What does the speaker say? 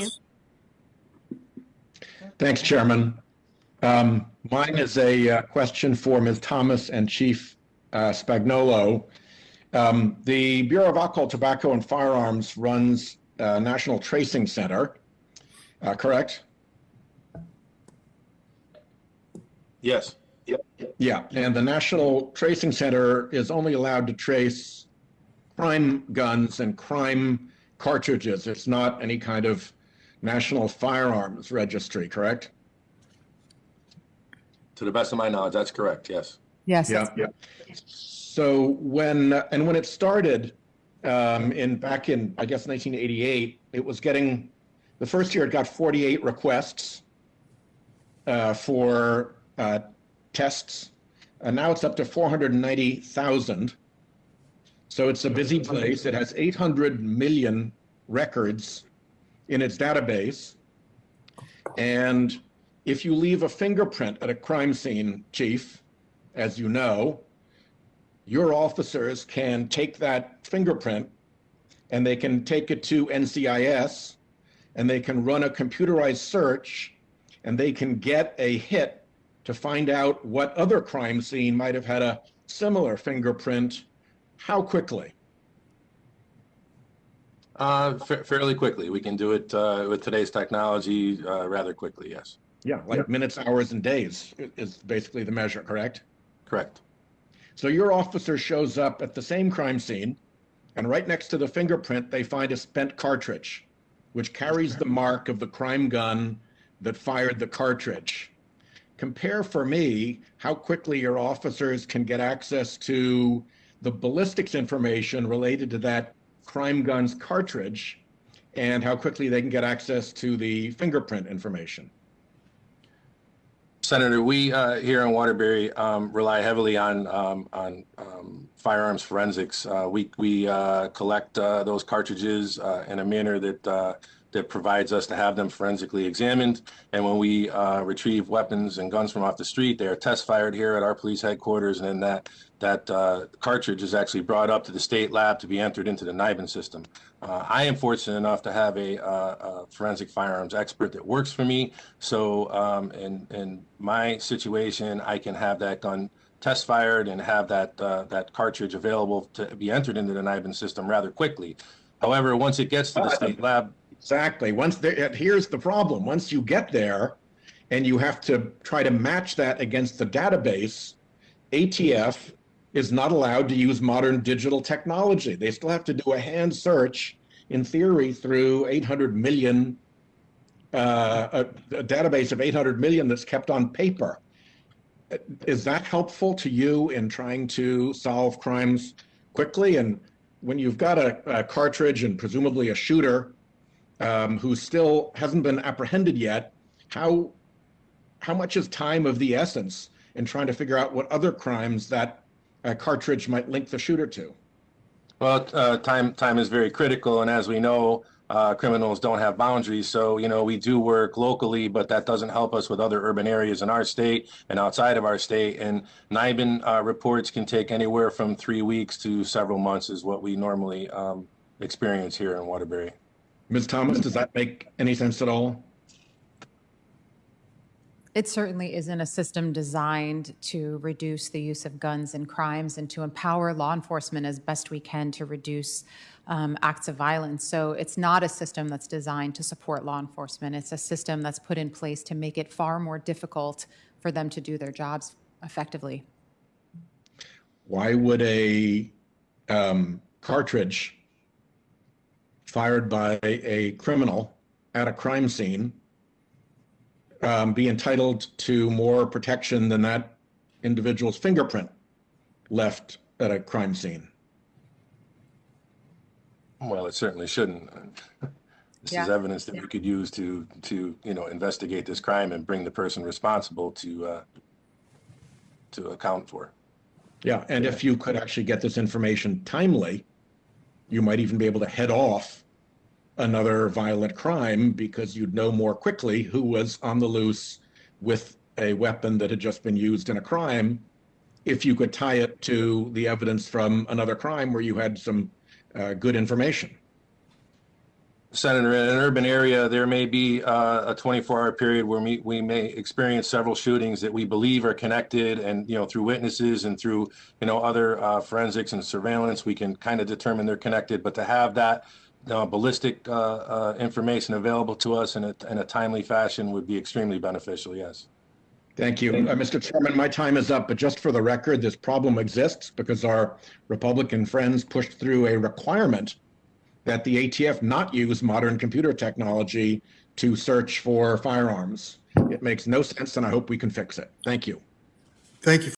you. Thanks, Chairman. Mine is a question for Ms. Thomas and Chief Spagnuolo. The Bureau of Alcohol, Tobacco, and Firearms runs a National Tracing Center, correct? Yes. Yeah, and the National Tracing Center is only allowed to trace crime guns and crime cartridges. It's not any kind of National Firearms Registry, correct? To the best of my knowledge, that's correct. Yes. Yes. Yeah. So when it started back in I guess 1988, it was getting, the first year it got 48 requests for tests, and now it's up to 490,000. So it's a busy place. It has 800 million records in its database, and if you leave a fingerprint at a crime scene, Chief, as you know, your officers can take that fingerprint and they can take it to NCIS and they can run a computerized search and they can get a hit to find out what other crime scene might have had a similar fingerprint. How quickly? Fairly quickly. We can do it with today's technology rather quickly, yes. Yeah, like minutes, hours, and days is basically the measure, correct? Correct. So your officer shows up at the same crime scene, and right next to the fingerprint, they find a spent cartridge, which carries the mark of the crime gun that fired the cartridge. Compare for me how quickly your officers can get access to the ballistics information related to that crime gun's cartridge, and how quickly they can get access to the fingerprint information. Senator, we here in Waterbury rely heavily on firearms forensics. We collect those cartridges in a manner that provides us to have them forensically examined. And when we retrieve weapons and guns from off the street, they are test fired here at our police headquarters, and then that cartridge is actually brought up to the state lab to be entered into the NIBIN system. I am fortunate enough to have a forensic firearms expert that works for me. So in my situation, I can have that gun test fired and have that cartridge available to be entered into the NIBIN system rather quickly. However, once it gets to the state lab. Exactly. Here's the problem. Once you get there and you have to try to match that against the database, ATF is not allowed to use modern digital technology. They still have to do a hand search, in theory, through 800 million, a database of 800 million that's kept on paper. Is that helpful to you in trying to solve crimes quickly? And when you've got a cartridge and presumably a shooter who still hasn't been apprehended yet, how much is time of the essence in trying to figure out what other crimes that cartridge might link the shooter to? Well, time is very critical, and as we know, criminals don't have boundaries. So, we do work locally, but that doesn't help us with other urban areas in our state and outside of our state. And NIBIN reports can take anywhere from 3 weeks to several months is what we normally experience here in Waterbury. Ms. Thomas, does that make any sense at all? It certainly isn't a system designed to reduce the use of guns in crimes and to empower law enforcement as best we can to reduce acts of violence. So it's not a system that's designed to support law enforcement. It's a system that's put in place to make it far more difficult for them to do their jobs effectively. Why would a cartridge fired by a criminal at a crime scene be entitled to more protection than that individual's fingerprint left at a crime scene? Well, it certainly shouldn't. This is evidence that we could use to investigate this crime and bring the person responsible to account for. Yeah, and if you could actually get this information timely, you might even be able to head off another violent crime because you'd know more quickly who was on the loose with a weapon that had just been used in a crime, if you could tie it to the evidence from another crime where you had some good information. Senator, in an urban area, there may be a 24-hour period where we may experience several shootings that we believe are connected, and through witnesses and through other forensics and surveillance, we can kind of determine they're connected. But to have that ballistic information available to us in a timely fashion would be extremely beneficial. Yes. Thank you. Mr. Chairman, my time is up, but just for the record, this problem exists because our Republican friends pushed through a requirement that the ATF not use modern computer technology to search for firearms. It makes no sense, and I hope we can fix it. Thank you. Thank you.